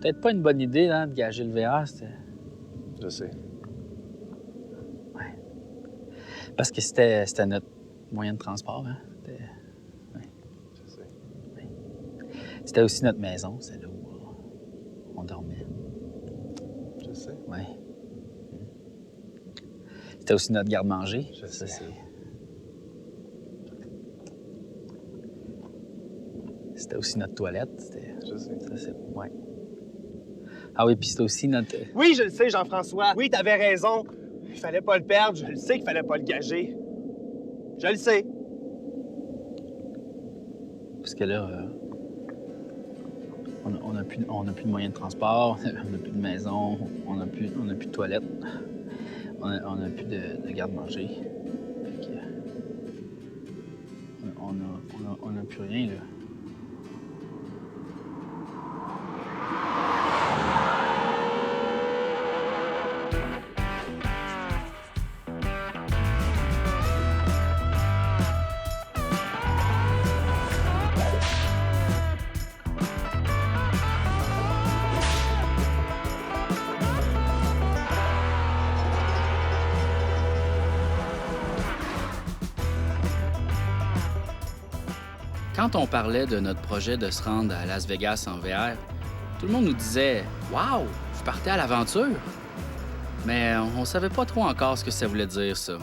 peut-être pas une bonne idée, hein, de gager le VR. Je sais. Ouais. Parce que c'était notre moyen de transport, hein. Je sais. C'était aussi notre maison, c'est là où on dormait. Je sais. Oui. C'était aussi notre garde-manger. Je sais. C'était aussi notre toilette. Je sais. Ouais. Ah oui, puis c'était aussi notre... Oui, je le sais, Jean-François. Oui, t'avais raison. Il fallait pas le perdre. Je le sais qu'il fallait pas le gager. Je le sais. Parce que là, on n'a plus de moyens de transport, on n'a plus de maison, on n'a plus de toilette, on n'a plus de garde-manger. Fait que, on n'a plus rien, là. Quand on parlait de notre projet de se rendre à Las Vegas en VR, tout le monde nous disait « Wow, vous partez à l'aventure! » Mais on savait pas trop encore ce que ça voulait dire, ça.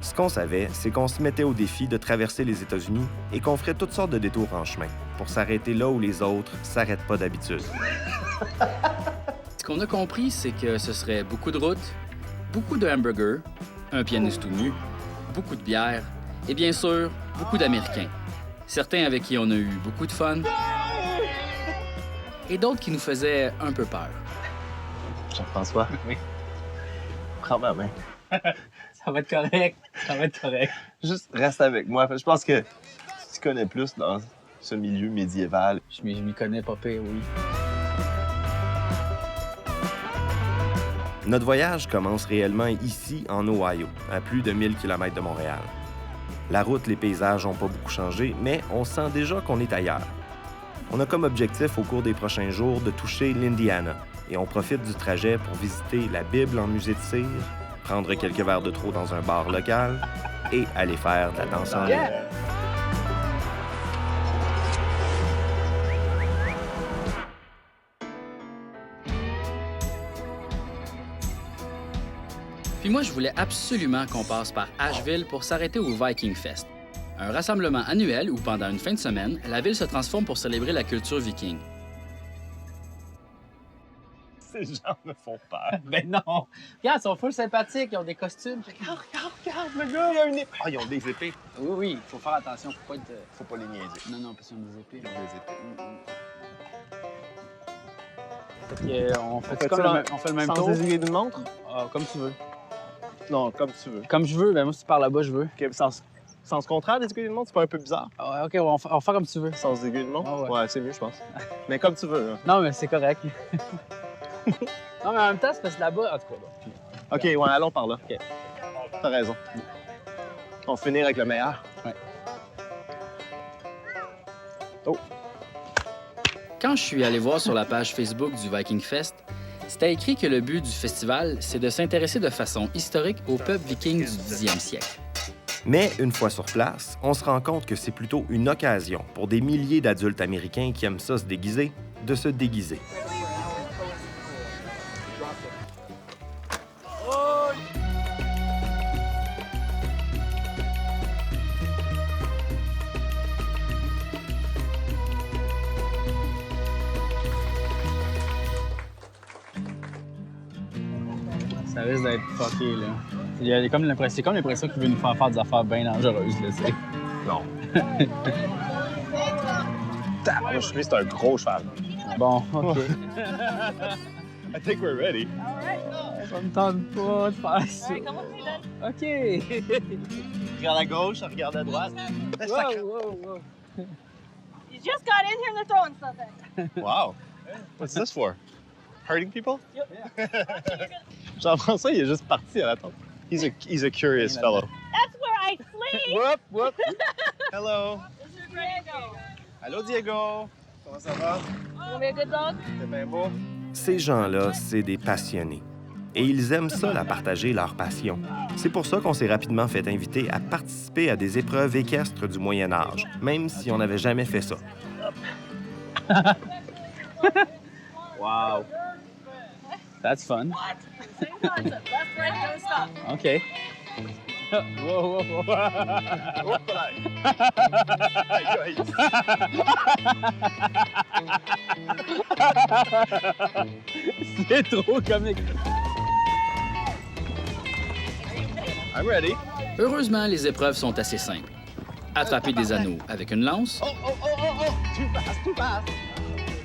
Ce qu'on savait, c'est qu'on se mettait au défi de traverser les États-Unis et qu'on ferait toutes sortes de détours en chemin pour s'arrêter là où les autres s'arrêtent pas d'habitude. Ce qu'on a compris, c'est que ce serait beaucoup de routes, beaucoup de hamburgers, un pianiste tout nu, beaucoup de bière et bien sûr, beaucoup d'Américains. Certains avec qui on a eu beaucoup de fun et d'autres qui nous faisaient un peu peur. Jean-François. Oui. Prends ma main. Ça va être correct. Ça va être correct. Juste reste avec moi. Je pense que tu connais plus dans ce milieu médiéval. Je m'y connais pas pire, oui. Notre voyage commence réellement ici, en Ohio, à plus de 1000 km de Montréal. La route, les paysages n'ont pas beaucoup changé, mais on sent déjà qu'on est ailleurs. On a comme objectif au cours des prochains jours de toucher l'Indiana et on profite du trajet pour visiter la Bible en musée de cire, prendre quelques verres de trop dans un bar local et aller faire de la danse en ligne. Puis moi, je voulais absolument qu'on passe par Asheville pour s'arrêter au Viking Fest, un rassemblement annuel où, pendant une fin de semaine, la ville se transforme pour célébrer la culture viking. Ces gens me font peur. Ben non! Regarde, ils sont full sympathiques, ils ont des costumes. Regarde, le gars, il a une épée. Ah, ils ont des épées. Oui, oui, il faut faire attention, faut pas être... Faut pas les niaiser. Non, non, parce qu'ils ont des épées. Ils ont des épées. Fait que, on fait le même Sans tour. désigner d'une montre? Ah, comme tu veux. Non, comme tu veux. Comme je veux, ben moi, si tu pars là-bas, je veux. OK, sens contraire désigner d'une montre, c'est pas un peu bizarre? Ah, OK, on va faire comme tu veux. Sans désigner d'une montre? Ah ouais. Ouais, c'est mieux, je pense. Mais comme tu veux, là. Non, mais c'est correct. Non, mais en même temps, c'est parce que là-bas, en tout cas, bon. OK, ouais, allons par là. OK. T'as raison. On va finir avec le meilleur. Ouais. Oh. Quand je suis allé voir sur la page Facebook du Viking Fest, c'était écrit que le but du festival, c'est de s'intéresser de façon historique au peuple viking du 10e siècle. Mais une fois sur place, on se rend compte que c'est plutôt une occasion pour des milliers d'adultes américains qui aiment ça se déguiser, de se déguiser. Ça risque d'être fucké, là. Il y a comme l'impression, c'est comme l'impression qu'il veut nous faire des affaires bien dangereuses, là, tu sais. Non. Moi, je suis c'est un gros cheval. Bon, OK. I think we're ready. Ça me tente pas de faire ça. OK. Regarde à gauche, regarde à droite. Wow. You just got in here and they're throwing stuff at you. Wow. What's this for? Hurting people? Yep. Jean-François, il est juste parti à la tente. He's a curious fellow. That's where I sleep. Whoop, whoop. Hello. This is Diego. Hello, Diego. Comment ça va? You want me a good dog? T'es bien beau? Ces gens-là, c'est des passionnés. Et ils aiment ça, la partager leur passion. C'est pour ça qu'on s'est rapidement fait inviter à participer à des épreuves équestres du Moyen Âge, même si on n'avait jamais fait ça. Wow. That's fun. Same concept. Left, right, don't stop. OK. Wow, wow, wow. Hop là! Aïe, aïe. C'est trop comique. I'm ready. Heureusement, les épreuves sont assez simples. Attraper des anneaux avec une lance, Oh, oh, oh, oh, oh! Too fast, too fast!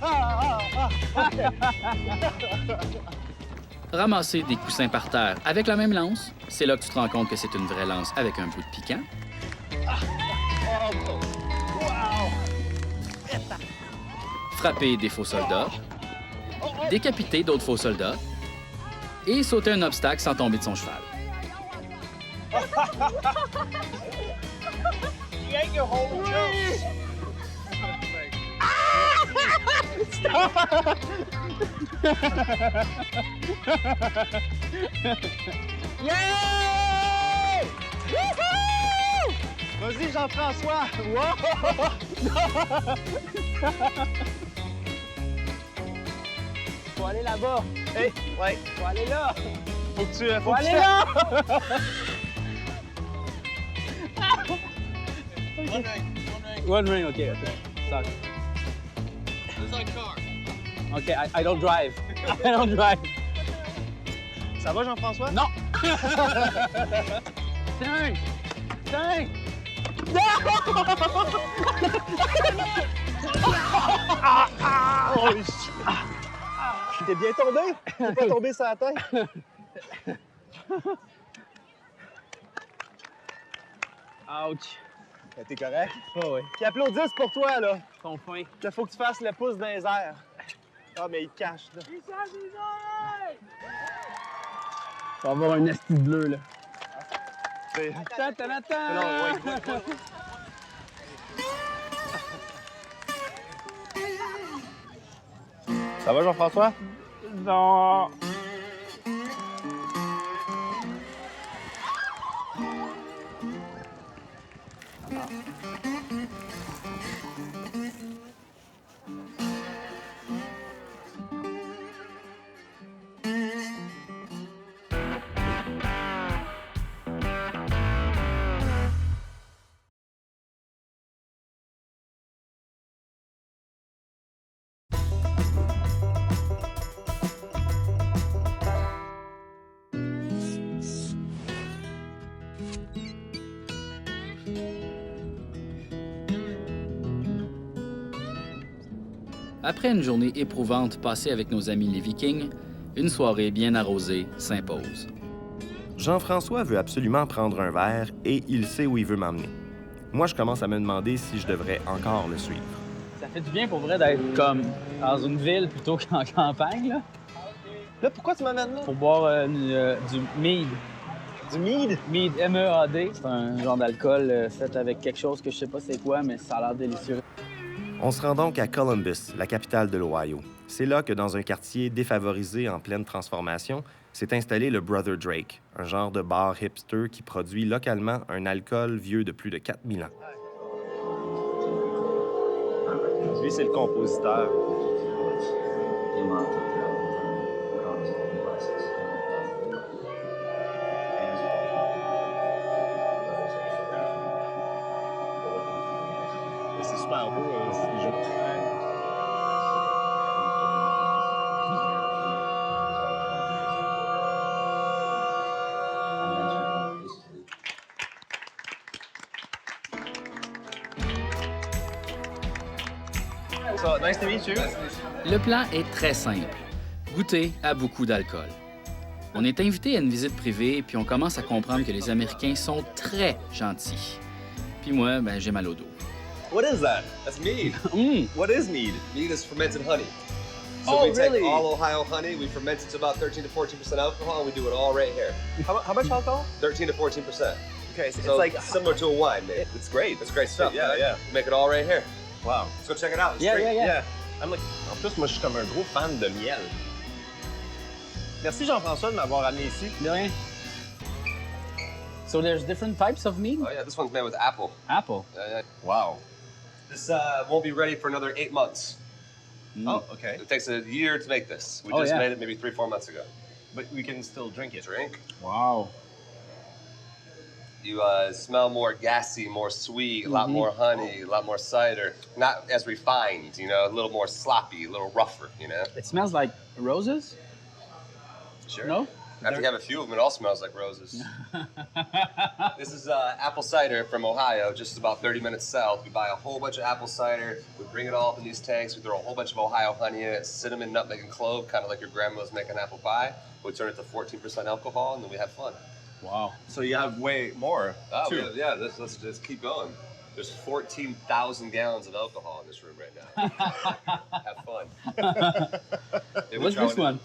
Ah, ah, ah! ramasser des coussins par terre avec la même lance. C'est là que tu te rends compte que c'est une vraie lance avec un bout de piquant. Oh, wow! Frapper des faux soldats. Décapiter d'autres faux soldats. Et sauter un obstacle sans tomber de son cheval. You ate your whole jump! Yay! Wouhou! Vas-y, Jean-François! Wow! Faut aller là-bas. Hey, ouais. Faut aller là. Faut que tu... Faut aller là. One ring, OK. Sorry. OK, I don't drive. I don't drive. Ça va, Jean-François? Non! Tiens! Tiens! Oh, t'es bien tombé? T'es pas tombé sur la tête? Ouch! T'es correct? Oh oui. Qui applaudissent pour toi, là. Ton fin. Il faut que tu fasses le pouce dans les airs. Ah, mais il te cache, là. On va avoir un esti bleu, là. C'est... Ta-ta-ta-ta! Non, ouais, ouais. Ça va, Jean-François? Non! Après une journée éprouvante passée avec nos amis les Vikings, une soirée bien arrosée s'impose. Jean-François veut absolument prendre un verre et il sait où il veut m'emmener. Moi, je commence à me demander si je devrais encore le suivre. Ça fait du bien pour vrai d'être comme dans une ville plutôt qu'en campagne, là, Là, pourquoi tu m'amènes là? pour boire du mead. Du mead? Mead, M-E-A-D. C'est un genre d'alcool fait avec quelque chose que je sais pas c'est quoi, mais ça a l'air délicieux. On se rend donc à Columbus, la capitale de l'Ohio. C'est là que, dans un quartier défavorisé en pleine transformation, s'est installé le Brother Drake, un genre de bar hipster qui produit localement un alcool vieux de plus de 4000 ans. Lui, c'est le compositeur. C'est super beau, ce qu'il joue. So, nice to meet you. Le plan est très simple. Goûter à beaucoup d'alcool. On est invité à une visite privée, puis on commence à comprendre que les Américains sont très gentils. Puis moi, ben, j'ai mal au dos. What is that? That's mead. What is mead? Mead is fermented honey. So Oh, we take really? all Ohio honey, we ferment it to about 13 to 14% alcohol, and we do it all right here. How much alcohol? 13 to 14%. Okay, so So it's like... similar to a wine, mate. It's great. It's great stuff. Yeah, right? yeah. We make it all right here. Wow. Let's go check it out. It's Yeah, great. yeah, yeah. Yeah. En plus, moi, je suis comme un gros fan de miel. Merci, Jean-François, de m'avoir amené ici. De rien. So there's different types of meat? Oh yeah, this one's made with apple. Apple. Yeah. Wow. This won't be ready for another 8 months. Oh, okay. It takes a year to make this. We Oh, just yeah. made it maybe 3-4 months ago. But we can still drink it. Drink. Wow. You smell more gassy, more sweet, a lot more honey, a lot more cider. Not as refined, you know, a little more sloppy, a little rougher, you know? It smells like roses? Sure. No? After you have a few of them, it all smells like roses. This is apple cider from Ohio, just about 30 minutes south. We buy a whole bunch of apple cider, we bring it all up in these tanks, we throw a whole bunch of Ohio honey in it, cinnamon, nutmeg, and clove, kind of like your grandma's making apple pie. We turn it to 14% alcohol, and then we have fun. Wow. So you have way more, Oh, too. yeah, let's just keep going. There's 14,000 gallons of alcohol in this room right now. Have fun. Yeah, What's this one?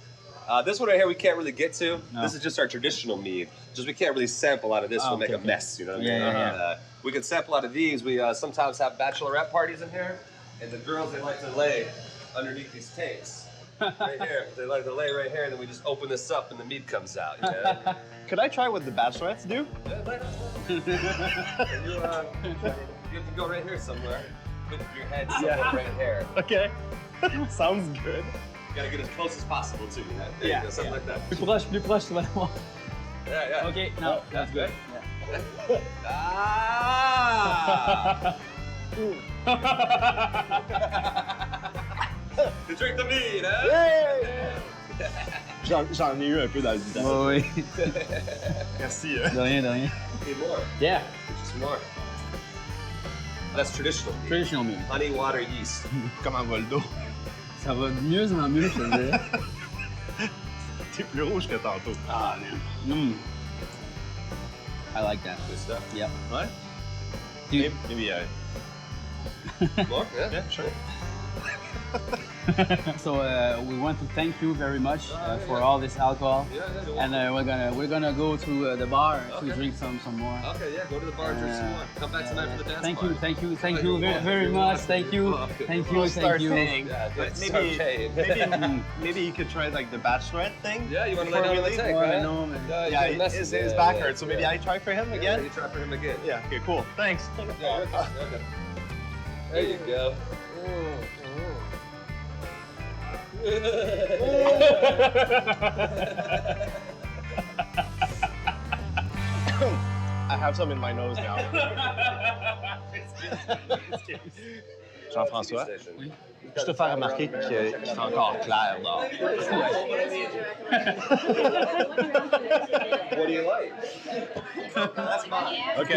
This one right here we can't really get to. No. This is just our traditional mead. Just we can't really sample out of this. Oh, We'll make okay, a mess, you know what I Yeah, mean? yeah, And, we can sample out of these. We sometimes have bachelorette parties in here, and the girls, they like to lay underneath these tanks. Right here. They like to lay right here, and then we just open this up, and the mead comes out, you know? Could I try what the bachelorettes do? You have to go right here somewhere. Put your head somewhere right here. Okay. Sounds good. You gotta get as close as possible, too, you know? There Yeah, you go, something like that. Plus proche, tu vas l'avoir. Yeah, yeah. Okay, no, that's good. Ah! You drink the mead, huh? J'en ai eu un peu dans le visage. Oui. Merci. De rien, de rien. Need more. Yeah, Just more. That's traditional mead. traditional meat. Honey, water, yeast. Comment va le dos? Ça va de mieux en mieux, je te dirais. T'es plus rouge que tantôt. Ah, man. I like that. Good stuff. Yep. Ouais? Dude. Maybe, More? Yeah, sure. So we want to thank you very much for all this alcohol, Yeah, yeah, and we're gonna go to the bar to Okay. drink some more. Okay, yeah, go to the bar and drink some more. Come back tonight for the dance Thank party. you, thank you, thank you very much. Thank you, thank you, We'll thank start you. paying. Yeah, But it's maybe, okay. maybe you could try like the bachelorette thing. Yeah, you want to lay before down we on the leave? tank, Ouais, right? non, mais- Yeah, Yeah, you mess his with it. back Yeah, hurts, so maybe yeah. I try for him Yeah, again? you try for him again. Yeah, okay, cool. Thanks. Yeah, okay. There you go. I have some in my nose now. Jean-François, je te fais remarquer qu'il fait encore clair dehors. What do you like? That's mine. OK.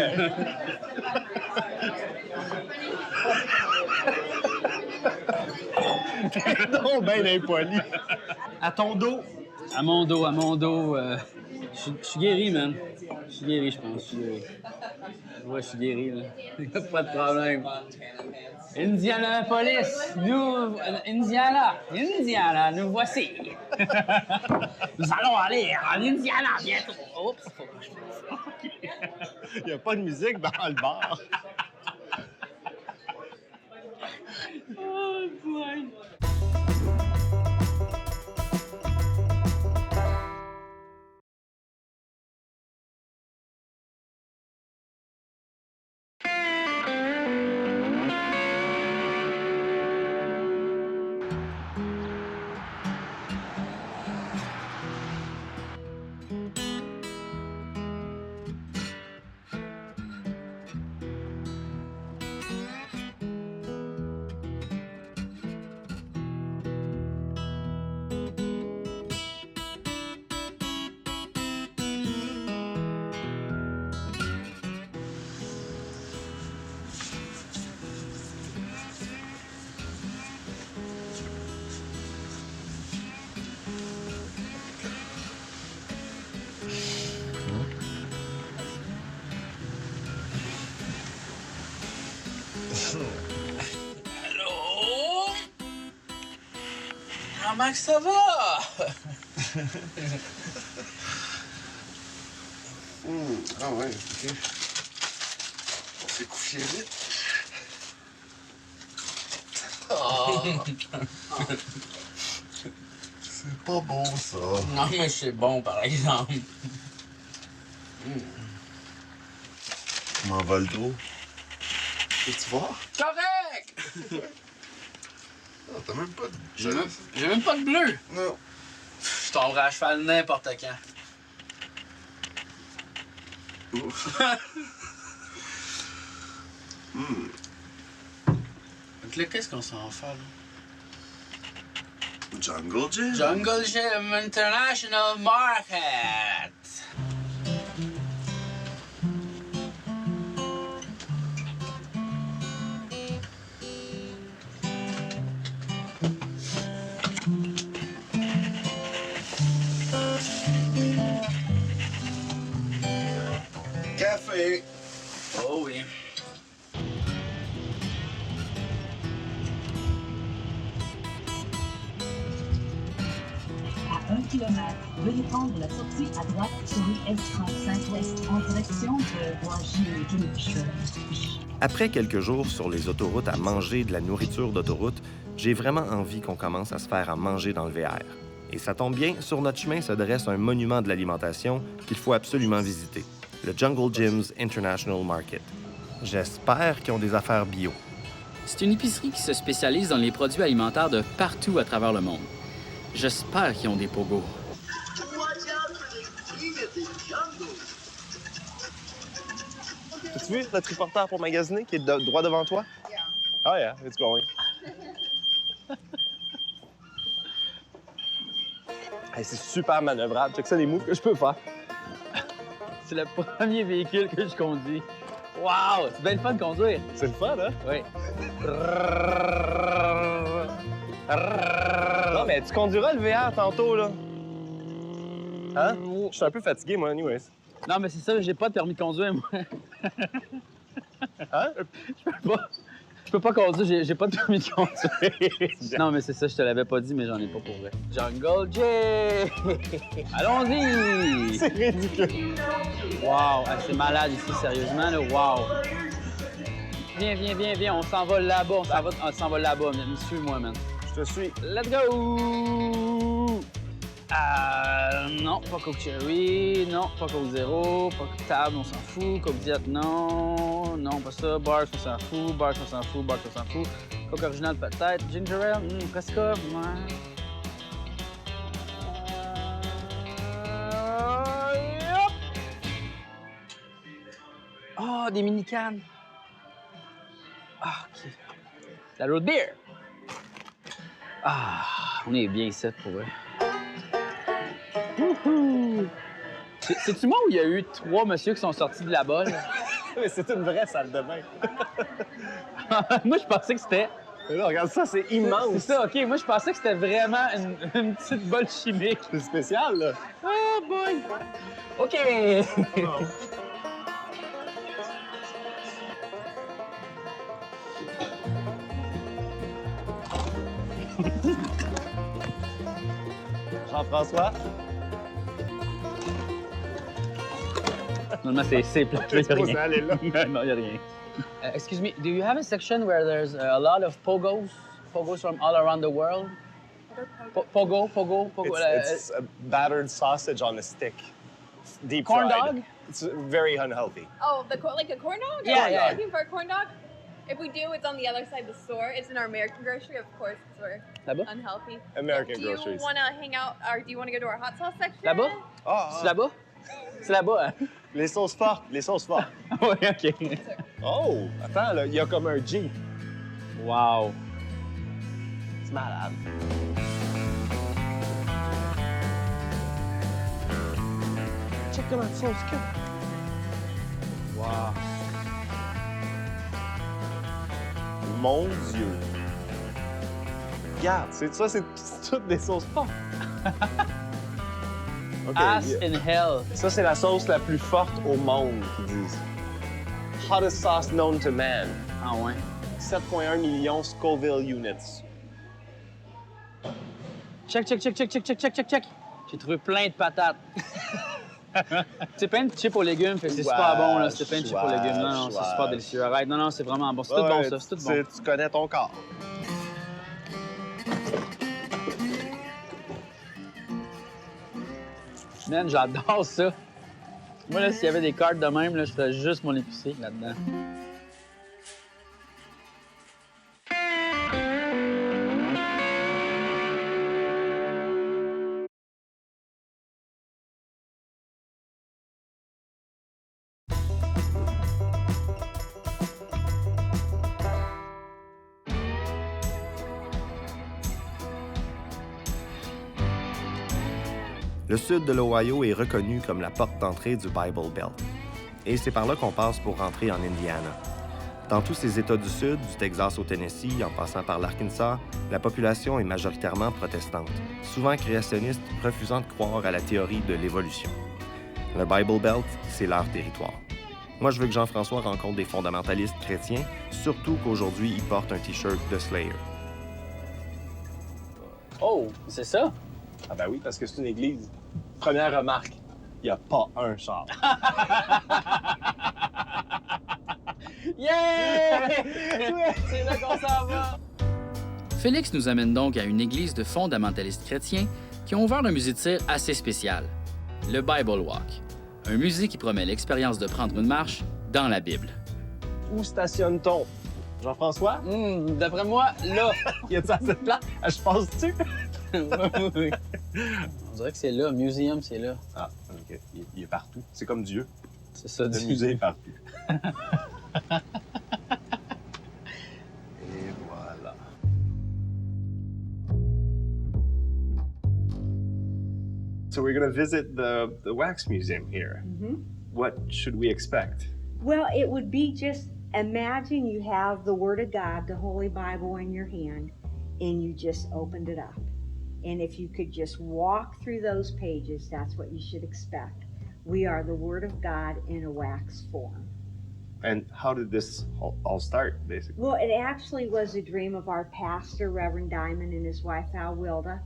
T'es donc bien impoli. À ton dos. À mon dos, je suis guéri, man. Je suis guéri, je pense. Je suis guéri. Ouais, je suis guéri, là. Pas de problème. Indianapolis, Indiana, nous voici. Nous allons aller en Indiana bientôt. Oups, faut que je fasse ça. Il n'y a pas de musique dans le bar. Oh, boy. Allô? Comment que ça va? Ah ouais, ok. On s'est couché vite. Oh! C'est pas bon, ça. Non, mais c'est bon, par exemple. Comment va le dos? Tu vois? Correct! Ah, t'as même pas de... J'ai même pas de bleu. Non. Je tomberai à cheval n'importe quand. Ouf. Donc là, qu'est-ce qu'on s'en fait, là? Jungle Gym. Jungle Gym International Market. Café. Oh oui. À 1 km, veuillez prendre la sortie à droite sur le S35 Ouest en direction de Washington. Après quelques jours sur les autoroutes à manger de la nourriture d'autoroute, j'ai vraiment envie qu'on commence à se faire à manger dans le VR. Et ça tombe bien, sur notre chemin se dresse un monument de l'alimentation qu'il faut absolument visiter, le Jungle Gyms International Market. J'espère qu'ils ont des affaires bio. C'est une épicerie qui se spécialise dans les produits alimentaires de partout à travers le monde. J'espère qu'ils ont des pogos. As-tu vu notre reporter pour magasiner qui est droit devant toi? Oh yeah, it's going. Hey, c'est super manœuvrable. Check ça, les moves que je peux faire. C'est le premier véhicule que je conduis. Wow! C'est bien le fun de conduire. C'est le fun, hein? Oui. Non, mais tu conduiras le VR tantôt, là. Hein? Je suis un peu fatigué, moi, anyways. Non, mais c'est ça, j'ai pas de permis de conduire, moi. Hein? Je peux pas conduire, j'ai pas de permis de conduire. Non, mais c'est ça, je te l'avais pas dit, mais j'en ai pas pour vrai. Jungle Gym! Allons-y! C'est ridicule. Wow, ah, c'est malade ici, sérieusement, là, wow! Viens, on s'en va là-bas, on s'en va là-bas, man. Suis-moi, man. Je te suis. Let's go! Non, pas Coke Cherry, non, pas Coke Zéro, pas Coke Table, on s'en fout, Coke Diet, non, non, pas ça, Bars, on s'en fout, Bars, on s'en fout, Bars, on s'en fout, Coke Original peut-être, Ginger Ale, presque, ouais. Yep. Oh, des mini-cannes. Ah, OK. La road beer. Ah, on est bien ici pour vrai. C'est-tu moi où il y a eu 3 messieurs qui sont sortis de là-bas? Mais c'est une vraie salle de bain. Moi, je pensais que c'était... Mais là, regarde ça, c'est immense. C'est ça, OK. Moi, je pensais que c'était vraiment une petite bolle chimique. C'est spécial, là. Oh boy! OK! Jean-François? Normalement, c'est plat, il n'y a rien. Aller là. Non, il n'y a rien. Excuse me, do you have a section where there's a lot of pogos? Pogos from all around the world? Pogo. It's a battered sausage on a stick. It's deep Corn fried. dog? It's very unhealthy. Oh, like a corn dog? Yeah, Are you yeah. looking for a corn dog? If we do, it's on the other side of the store. It's in our American grocery, of course, because we're Là-bas? unhealthy. American do you groceries. want to hang out, or do you want to go to our hot sauce section? Là-bas? C'est là-bas? C'est là-bas, hein? Les sauces fortes, les sauces fortes. Oui, OK. Oh, attends, là, il y a comme un Jeep. Wow. C'est malade. Check comment la sauce que. Wow. Mon Dieu. Regarde, ça, c'est toutes des sauces fortes. OK, Ass in hell. ça, c'est la sauce la plus forte au monde, qu'ils disent. Hottest sauce known to man. Ah ouais. 7,1 millions Scoville units. Check. J'ai trouvé plein de patates. C'est plein de chips aux légumes, fait que c'est super bon, là. C'est plein de chips aux légumes. Non, c'est super délicieux. Arrête, non, c'est vraiment bon. C'est tout bon, ça. C'est tout bon. Tu connais ton corps. Man, j'adore ça. Moi, là, s'il y avait des cartes de même, là, je ferais juste mon épicerie là-dedans. Le sud de l'Ohio est reconnu comme la porte d'entrée du Bible Belt. Et c'est par là qu'on passe pour rentrer en Indiana. Dans tous ces États du Sud, du Texas au Tennessee, en passant par l'Arkansas, la population est majoritairement protestante, souvent créationniste, refusant de croire à la théorie de l'évolution. Le Bible Belt, c'est leur territoire. Moi, je veux que Jean-François rencontre des fondamentalistes chrétiens, surtout qu'aujourd'hui, il porte un T-shirt de Slayer. Oh, c'est ça? Ah ben oui, parce que c'est une église. Première remarque, il n'y a pas un char. Yeah! C'est là qu'on s'en va! Félix nous amène donc à une église de fondamentalistes chrétiens qui ont ouvert un musée de cire assez spécial, le Bible Walk, un musée qui promet l'expérience de prendre une marche dans la Bible. Où stationne-t-on? Jean-François? D'après moi, là. Y a-tu assez de place? Je passe-tu? Oui. On dirait que c'est là, museum, c'est là. Ah, OK. Il est partout. C'est comme Dieu. C'est ça, Le Dieu. musée est partout. Et voilà. So we're going to visit the wax museum here. What should we expect? Well, it would be just imagine you have the Word of God, the Holy Bible in your hand, and you just opened it up. And if you could just walk through those pages, that's what you should expect. We are the Word of God in a wax form. And how did this all start, basically? Well, it actually was a dream of our pastor, Reverend Diamond, and his wife, Alwilda.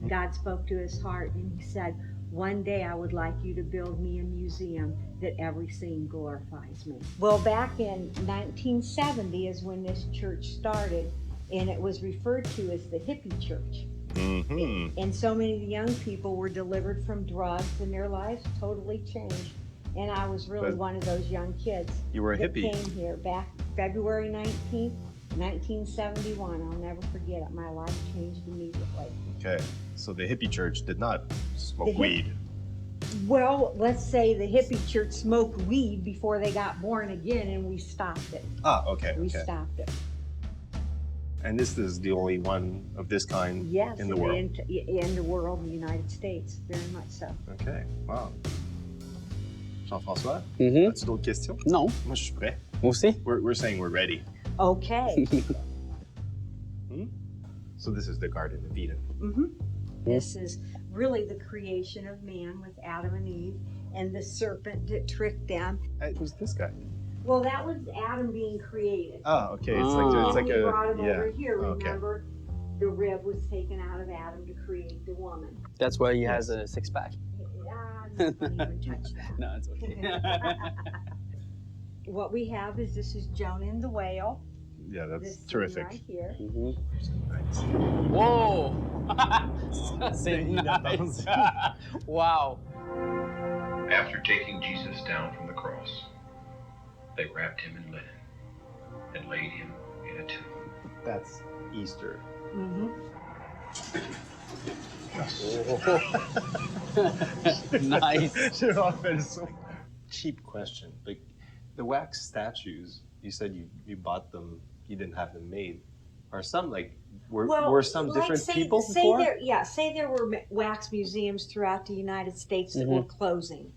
God spoke to his heart, and he said, one day I would like you to build me a museum that every scene glorifies me. Well, back in 1970 is when this church started, and it was referred to as the hippie church. And so many of the young people were delivered from drugs, and their lives totally changed. And I was really one of those young kids. You were a that hippie. Came here back February 19th, 1971. I'll never forget it. My life changed immediately. Okay, so the hippie church did not smoke The weed. Well, let's say the hippie church smoked weed before they got born again, and we stopped it. Ah, okay, We okay. stopped it. And this is the only one of this kind Yes, in the world? in the world, in the United States, very much so. Okay, wow. Jean-François, Mhm. as-tu d'autres questions? Non. Moi, je suis prêt. Moi aussi. We're saying we're ready. Okay. So this is the Garden of Eden. This is really the creation of man with Adam and Eve and the serpent that tricked them. Who's this guy? Well, that was Adam being created. Ah, okay. It's And like we a brought him over here. Okay. Remember, the rib was taken out of Adam to create the woman. That's why he has a six-pack. Don't even touch that. No, it's okay. What we have is this is Jonah and the whale. Yeah, that's This scene terrific. right here. Nice. Whoa! Ça, c'est nice. Wow. After taking Jesus down from the cross, they wrapped him in linen and laid him in a tomb. That's Easter. Nice. J'ai vraiment fait le saut. Cheap question. Like, the wax statues, you said you bought them, you didn't have them made. Are some like, were some different people before? Say there were wax museums throughout the United States that were closing.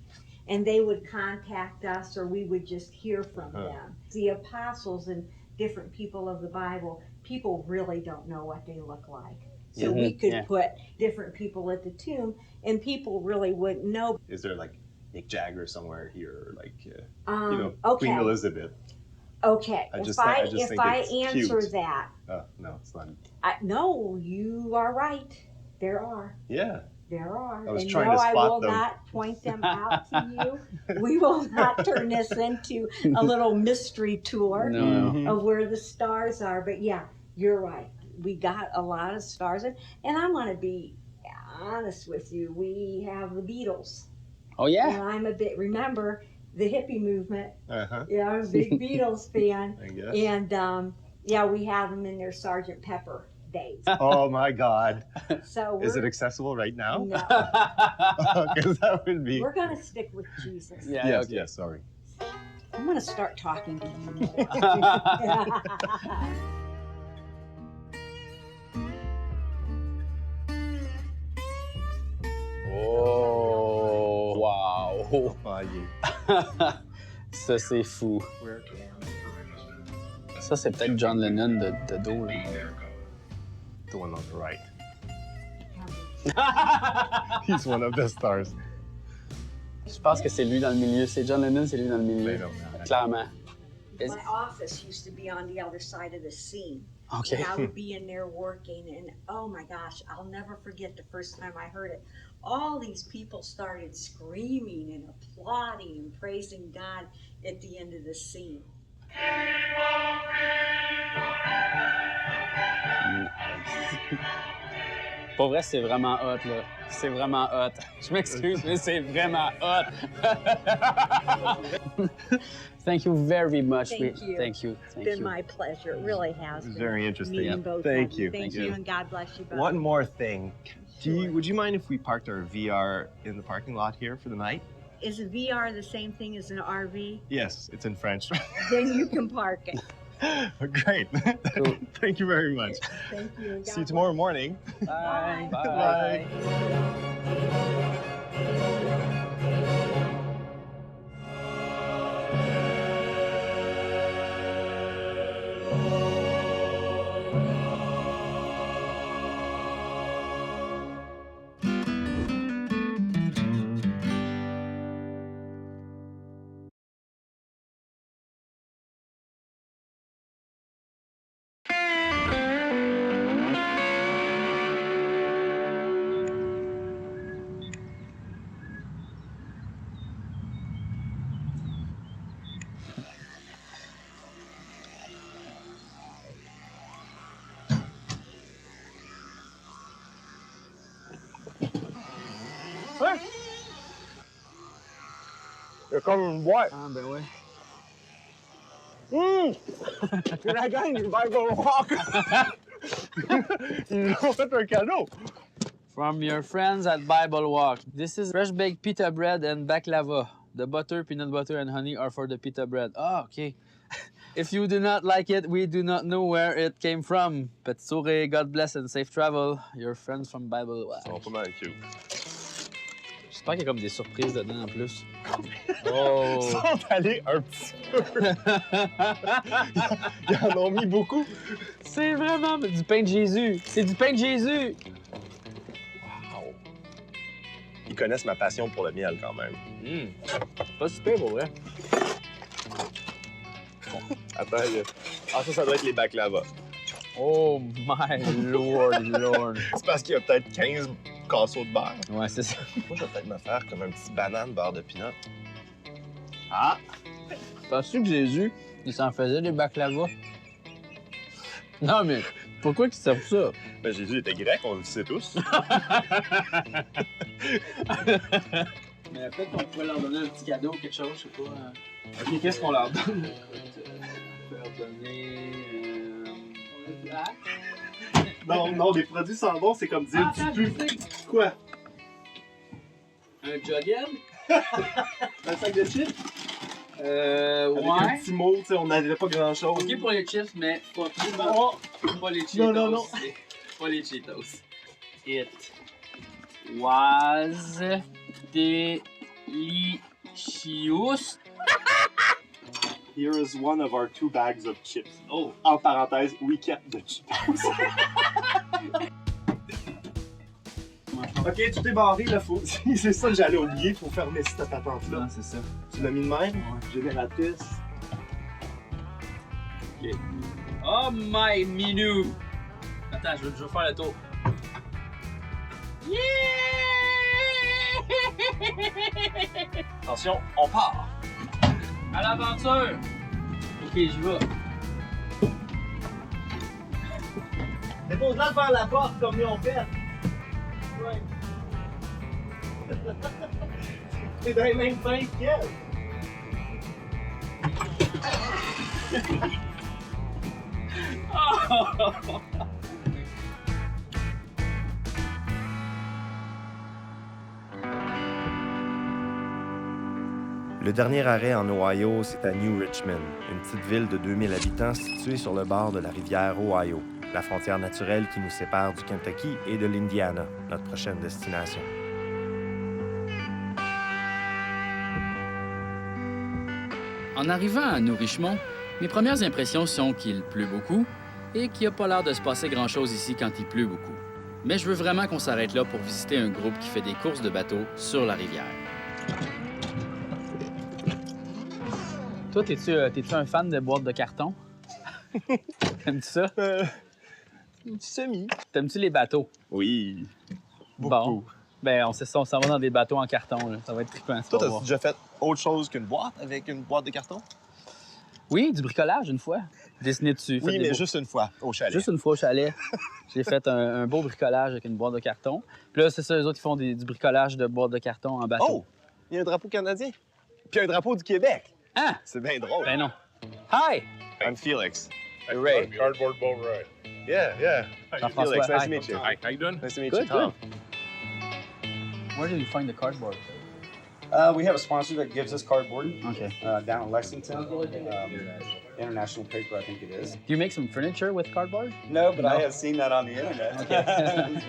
And they would contact us or we would just hear from them. The apostles and different people of the Bible, people really don't know what they look like. So we could put different people at the tomb and people really wouldn't know. Is there like Mick Jagger somewhere here, or like, Okay. Queen Elizabeth? Okay, I if just I think it's answer cute. that, No, it's not. no, you are right. There are. Yeah. There are. I was and trying no, to I spot will them. not point them out to you. We will not turn this into a little mystery tour of where the stars are. But yeah, you're right. We got a lot of stars. And I'm going to be honest with you. We have the Beatles. Oh, yeah? And I'm a bit, remember the hippie movement. Uh-huh. Yeah, I was a big Beatles fan. I guess. And yeah, we have them in their Sgt. Pepper days. Oh my God. So Is it accessible right now? No. Because that would be. We're going to stick with Jesus. Yeah, Yes, okay. yes, sorry. I'm going to start talking to you more. Oh, wow. Ça, c'est fou. Ça, c'est peut-être John Lennon de dos, là. The one on the right. He's one of the stars. Je pense que c'est lui dans le milieu. C'est John Lennon, c'est lui dans le milieu. Ben non. Clairement. My office used to be on the other side of the scene. Okay. And I would be in there working, and oh my gosh, I'll never forget the first time I heard it. All these people started screaming and applauding and praising God at the end of the scene. Pour vrai, c'est vraiment hot, là. C'est vraiment hot. Je m'excuse, mais c'est vraiment hot. Thank you very much. Thank you. Thank you. It's been my pleasure. It really has been. Very interesting. Meeting both Thank of you. Thank you, and God bless you both. One more thing. Would you mind if we parked our VR in the parking lot here for the night? Is a VR the same thing as an RV? Yes, it's in French. Then you can park it. Great. Cool. Thank you very much. Thank you. and See you God tomorrow morning. Bye. Bye. Il y a comme une boîte. Ah, ben ouais. C'est la gang du Bible Walk. Ils nous ont fait un cadeau. From your friends at Bible Walk. This is fresh baked pita bread and baklava. The butter, peanut butter, and honey are for the pita bread. Ah, okay. If you do not like it, we do not know where it came from. Petsure, God bless and safe travel. Your friends from Bible Walk. Ils sont pas mal cute. J'espère qu'il y a comme des surprises dedans en plus. Oh! Ils sont allés un petit peu. Ils en ont mis beaucoup. C'est vraiment du pain de Jésus. C'est du pain de Jésus. Wow. Ils connaissent ma passion pour le miel quand même. Pas super pour vrai. Attends, ça doit être les baklava. Oh my lord. C'est parce qu'il y a peut-être 15 casseaux de beurre. Ouais, c'est ça. Moi, je vais peut-être me faire comme un petit banane beurre de pinot. Ah! Penses-tu que Jésus, il s'en faisait des baklava? Non, mais pourquoi qu'ils savent ça? Ben, Jésus était grec, on le sait tous. Mais peut-être qu'on pourrait leur donner un petit cadeau ou quelque chose, je sais pas. OK, qu'est-ce qu'on leur donne? On peut leur donner... Non, des produits sans bon, c'est comme dire du pu. Quoi? Un Jughead? Un sac de chips? Avec Ouais. un petit mot, tu sais, on n'avait pas grand-chose. OK pour les chips, mais pas les Cheetos. Non. Pas les Cheetos. It was delicious. Here is one of our 2 bags of chips. Oh. En parenthèse, we kept the chips. Ok, tout est barré, là, faut... c'est ça que j'allais oublier, faut fermer cette patente-là. Non, c'est ça. Tu l'as mis de même? Génératrice. OK. Oh my minou! Attends, je veux faire le tour. Attention, on part! À l'aventure! OK, j'y vais. Dépose-la devant la porte comme ils ont fait. Ouais. It ain't even baked yet. Le dernier arrêt en Ohio, c'est à New Richmond, une petite ville de 2000 habitants située sur le bord de la rivière Ohio, la frontière naturelle qui nous sépare du Kentucky et de l'Indiana, notre prochaine destination. En arrivant à New Richmond, mes premières impressions sont qu'il pleut beaucoup et qu'il n'y a pas l'air de se passer grand-chose ici quand il pleut beaucoup. Mais je veux vraiment qu'on s'arrête là pour visiter un groupe qui fait des courses de bateaux sur la rivière. Toi, t'es-tu un fan de boîtes de carton? T'aimes-tu ça? Semi. T'aimes-tu les bateaux? Oui. Bon. Ben, on s'en va dans des bateaux en carton. Là. Ça va être trippant. Toi, t'as déjà fait autre chose qu'une boîte avec une boîte de carton? Oui, du bricolage une fois. Dessiné dessus. Oui, mais juste une fois, au chalet. Juste une fois au chalet. J'ai fait un beau bricolage avec une boîte de carton. Puis là, c'est ça, eux autres, ils font du bricolage de boîtes de carton en bateau. Oh! Il y a un drapeau canadien. Puis un drapeau du Québec. Ah! C'est bien drôle. Ben non. Hi! I'm Felix. Ray. Cardboard boat ride. Yeah, yeah. Jean-François, Felix, nice hi. to meet you. Hi, how you doing? Nice to meet Good, you, Tom. Where did you find the cardboard? We have a sponsor that gives us cardboard Okay. down in Lexington. International Paper, I think it is. Do you make some furniture with cardboard? No, but No. I have seen that on the internet. Okay.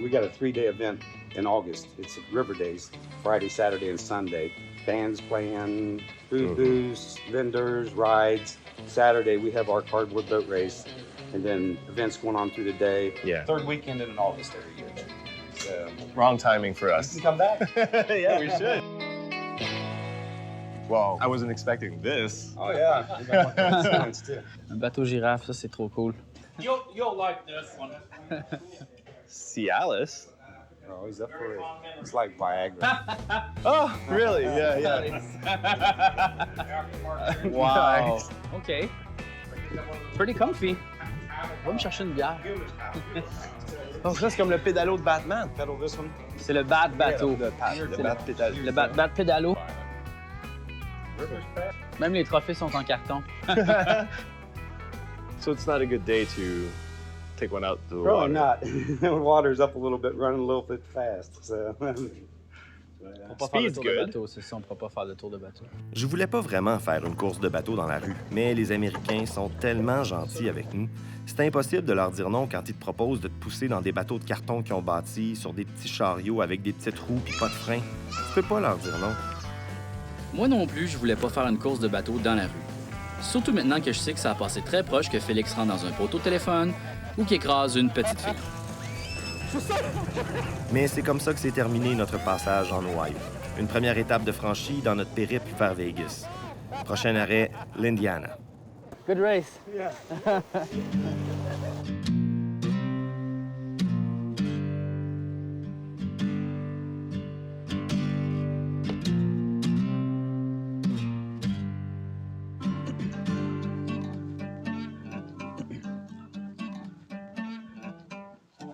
We got a 3-day event in August. It's River Days, Friday, Saturday, and Sunday. Bands playing, food booths, vendors, rides. Saturday, we have our cardboard boat race, and then events going on through the day. Yeah. Third weekend in August every year. So, Wrong timing for you us. can come back. Yeah, we should. Well, I wasn't expecting this. Oh, yeah. We got one signs, too. Un bateau girafe, ça, c'est trop cool. You'll like this one. Cialis? Oh, he's up for it. It's like Viagra. Oh, really? Yeah, yeah. Wow. Nice. OK. Pretty comfy. Va me chercher une bière. Oh, ça, c'est comme le pédalo de Batman. Pedal this one. C'est le bat bateau. Le bat pédalo. Le bat pédalo. Même les trophées sont en carton. So it's not a good day to take one out to the Probably water. not. The water's up a little bit, running a little bit fast. So. On peut pas faire le Speed's tour de good. bateau, c'est ça, on pourra pas faire le tour de bateau. Je voulais pas vraiment faire une course de bateau dans la rue, mais les Américains sont tellement gentils avec nous. C'est impossible de leur dire non quand ils te proposent de te pousser dans des bateaux de carton qu'ils ont bâtis, sur des petits chariots avec des petites roues puis pas de frein. Tu peux pas leur dire non. Moi non plus, je voulais pas faire une course de bateau dans la rue. Surtout maintenant que je sais que ça a passé très proche que Félix rentre dans un poteau de téléphone ou qu'il écrase une petite fille. Mais c'est comme ça que s'est terminé notre passage en Ohio. Une première étape de franchie dans notre périple vers Vegas. Prochain arrêt, l'Indiana. Good race. Yeah.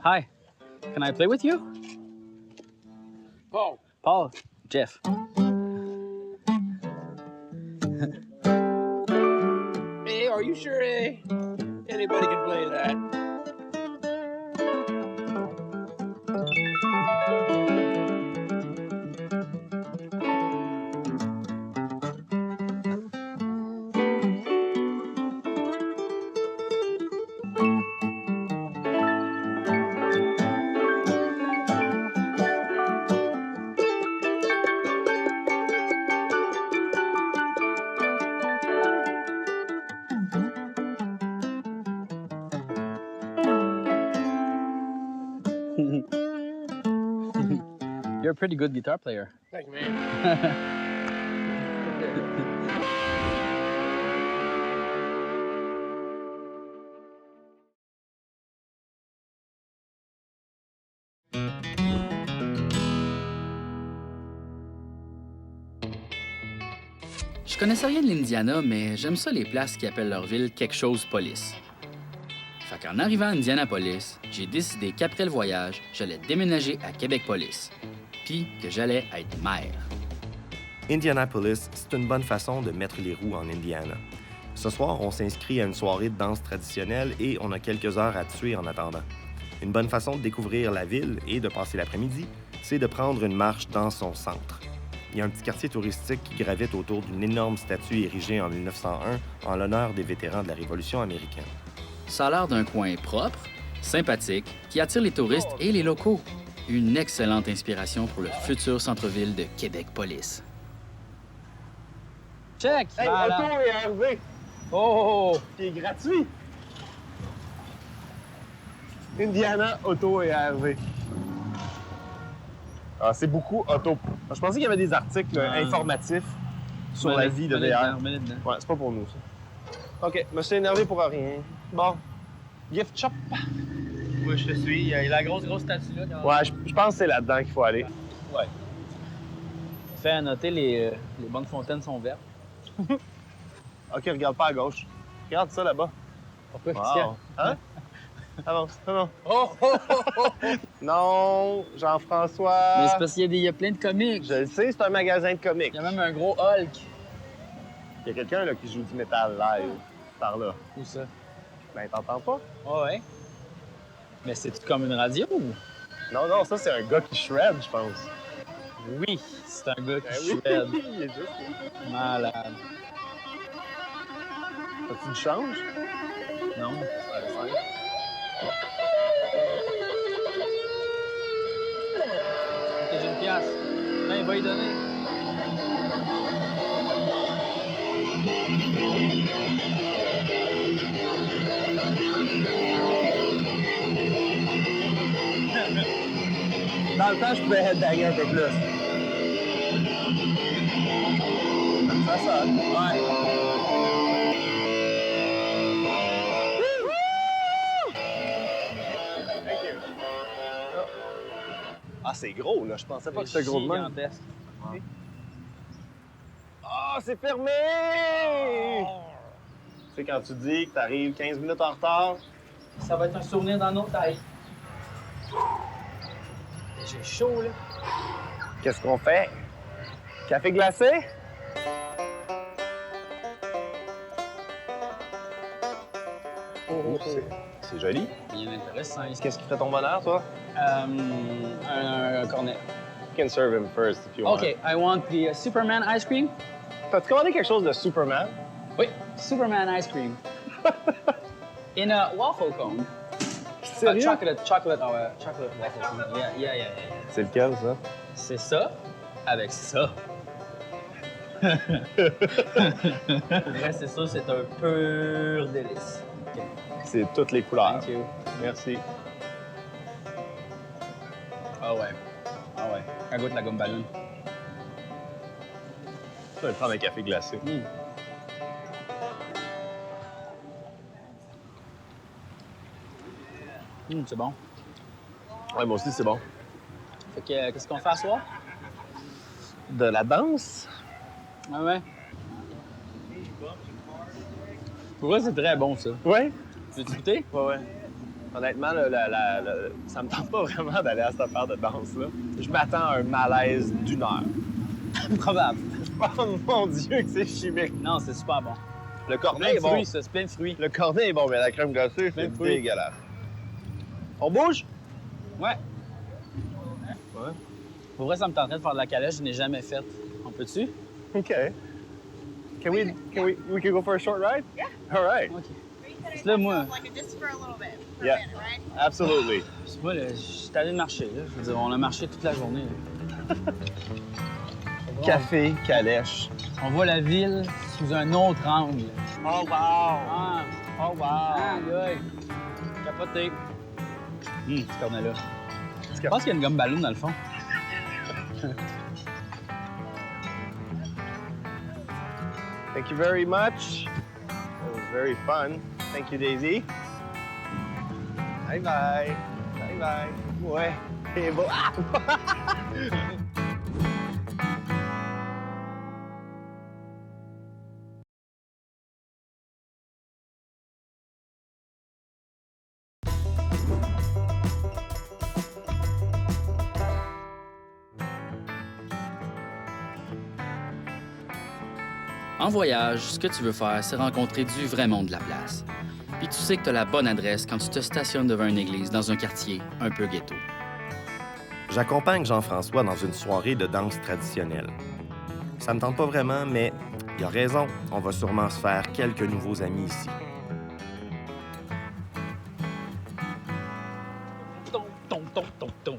Hi. Can I play with you? Paul. Paul. Jeff. Hey, are you sure anybody can play that? You're a pretty good guitar player. Thank you, man. Je connaissais rien de l'Indiana, mais j'aime ça les places qui appellent leur ville quelque chose police. Fait qu'en arrivant à Indianapolis, j'ai décidé qu'après le voyage, j'allais déménager à Québec Police. puis que j'allais être maire. Indianapolis, c'est une bonne façon de mettre les roues en Indiana. Ce soir, on s'inscrit à une soirée de danse traditionnelle et on a quelques heures à tuer en attendant. Une bonne façon de découvrir la ville et de passer l'après-midi, c'est de prendre une marche dans son centre. Il y a un petit quartier touristique qui gravite autour d'une énorme statue érigée en 1901 en l'honneur des vétérans de la Révolution américaine. Ça a l'air d'un coin propre, sympathique, qui attire les touristes et les locaux. Une excellente inspiration pour le futur centre-ville de Québec-Police. Check! Hey, Voilà. Auto et Hervé! Oh! Qui est gratuit! Indiana, Auto et Hervé. Ah, c'est beaucoup auto. Je pensais qu'il y avait des articles informatifs sur la vie de VR. Ouais, c'est pas pour nous, ça. OK, je me suis énervé pour rien. Bon. Gift shop. Oui, je te suis. Il y a la grosse statue là. Ouais, je pense que c'est là-dedans qu'il faut aller. Ouais. Fait à noter, les bonnes fontaines sont vertes. OK, regarde pas à gauche. Regarde ça là-bas. Pourquoi? Wow. Hein? Avance, non. Oh! Non, Jean-François. Mais c'est parce qu'il y a plein de comics. Je le sais, c'est un magasin de comics. Il y a même un gros Hulk. Il y a quelqu'un là qui joue du métal live par là. Où ça? Ben, t'entends pas? Oh, ouais. Mais c'est comme une radio? Non, non, ça, c'est un gars qui shred, je pense. Oui, c'est un gars qui Ben shred. oui, il est juste... Malade. As-tu du change? Non. Ok, j'ai une pièce. Non, il va y donner. Dans le temps, je pouvais headbanger un peu plus. Ça sonne. Ouais. Ah, c'est gros, là. Je pensais pas que c'était gros de même. Gigantesque. Ah, c'est fermé! Tu sais, quand tu dis que t'arrives 15 minutes en retard... Ça va être un souvenir dans nos têtes. J'ai chaud, là. Qu'est-ce qu'on fait? Café glacé? Oh, c'est joli. Bien intéressant. Qu'est-ce qui ferait ton bonheur, toi? Un cornet. You can serve him first if you want. OK, I want the Superman ice cream. T'as-tu commandé quelque chose de Superman? Oui, Superman ice cream. In a waffle cone. Sérieux? Chocolate waffle cone. Yeah. C'est lequel, ça? C'est ça avec ça. Vrai, c'est ça, c'est un pur délice. Okay. C'est toutes les couleurs. Thank you. Merci. Ah ouais. Un goût de la gomme ballon. Je vais prendre un café glacé. C'est bon. Ouais, moi aussi, c'est bon. Fait que, qu'est-ce qu'on fait à soir? De la danse? Ah ouais. Pour vrai, c'est très bon, ça. Ouais? Tu veux goûter? Ouais. Honnêtement, ça me tente pas vraiment d'aller à cette affaire de danse-là. Je m'attends à un malaise d'1 heure. Probable. Oh mon Dieu, que c'est chimique! Non, c'est super bon. Le cornet est bon. Fruits, ça, c'est plein de fruits. Le cornet est bon, mais la crème glacée, c'est dégueulasse. On bouge? Ouais. Pour vrai, ça me tenterait de faire de la calèche, je n'ai jamais fait. On peut-tu? OK. We can go for a short ride? Yeah. All right. C'est là, moi. Like just for a little bit. Yeah. Absolutely. C'est moi, là, je suis allé marcher, là. Je veux dire, on a marché toute la journée, là. Café, calèche. On voit la ville sous un autre angle. Oh, wow! Ah! Oh, wow! Aïe, capoté. Ce cornet-là. Je pense qu'il y a une gomme ballon dans le fond. Thank you very much. It was very fun. Thank you, Daisy. Bye-bye. Bye-bye. Ouais. Et bon. En voyage, ce que tu veux faire, c'est rencontrer du vrai monde de la place. Puis tu sais que tu as la bonne adresse quand tu te stationnes devant une église dans un quartier un peu ghetto. J'accompagne Jean-François dans une soirée de danse traditionnelle. Ça me tente pas vraiment, mais il a raison, on va sûrement se faire quelques nouveaux amis ici.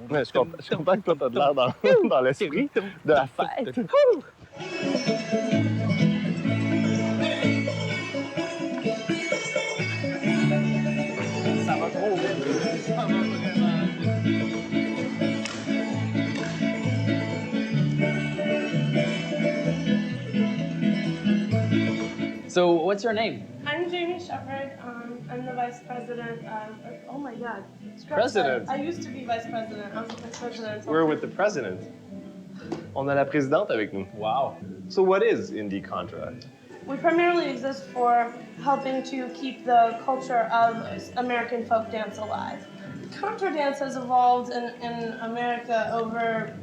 Ouais, je comprends que toi, t'as de l'air dans l'esprit de la fête. Ça va trop vite. Ça va vraiment vite. So, what's your name? I'm Jamie Shepherd. I'm the vice president of. Oh my God. President? I used to be vice president. I was the vice president. We're with the president. On a la présidente avec nous. Wow. So what is Indie Contra? We primarily exist for helping to keep the culture of American folk dance alive. Contra dance has evolved in America over,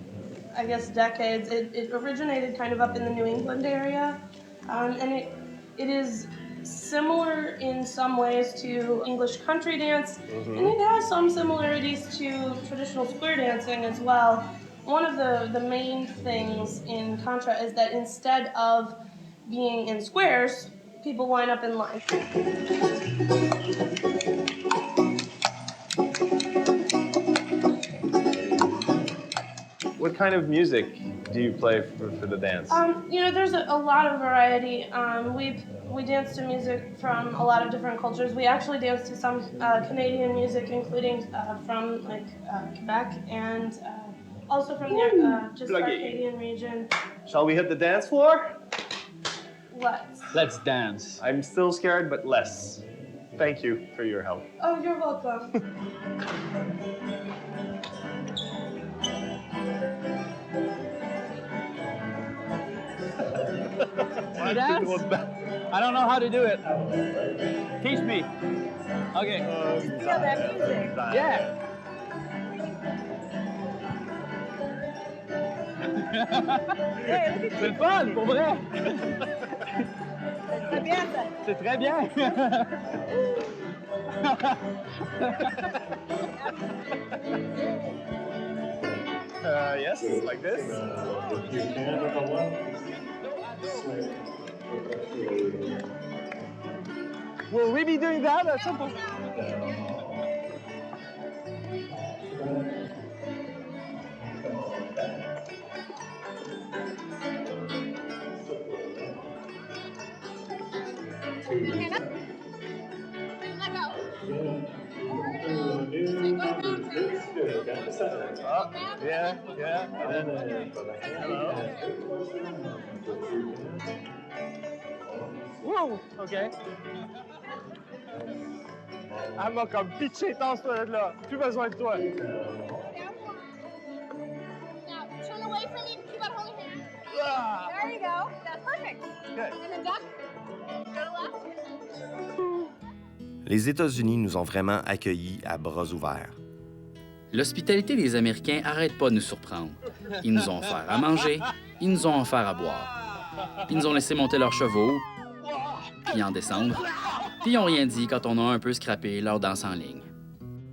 I guess, decades. It originated kind of up in the New England area, and it is similar in some ways to English country dance, and it has some similarities to traditional square dancing as well. One of the main things in Contra is that instead of being in squares, people line up in line. What kind of music do you play for the dance? You know, there's a lot of variety. We dance to music from a lot of different cultures. We actually dance to some Canadian music, including from like Quebec and also from the just Arcadian region. Shall we hit the dance floor? Let's dance. I'm still scared, but less. Thank you for your help. Oh, you're welcome. Dance? I don't know how to do it. Teach me. Okay. Feel that music. Yeah. C'est le fun, pour vrai. C'est bien ça. C'est très bien. Yes, like this. Will we be doing that at some point? Yeah. Hello. Woo! OK. Elle m'a comme pitché dans ce toilette-là. Plus besoin de toi. Now, turn away from me. Keep on holding hands. Ah! There you go. That's perfect. Good. And then duck. Go to left. Les États-Unis nous ont vraiment accueillis à bras ouverts. L'hospitalité des Américains arrête pas de nous surprendre. Ils nous ont offert à manger, ils nous ont offert à boire. Ils nous ont laissé monter leurs chevaux, puis en descendre, puis ils n'ont rien dit quand on a un peu scrappé leur danse en ligne.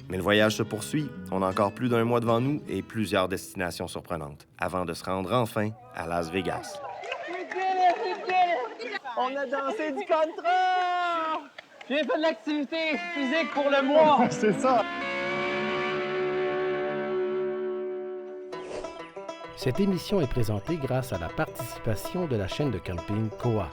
Mais le voyage se poursuit. On a encore plus d'1 mois devant nous et plusieurs destinations surprenantes avant de se rendre enfin à Las Vegas. On a dansé du contra! J'ai fait de l'activité physique pour le mois! C'est ça! Cette émission est présentée grâce à la participation de la chaîne de camping Koa.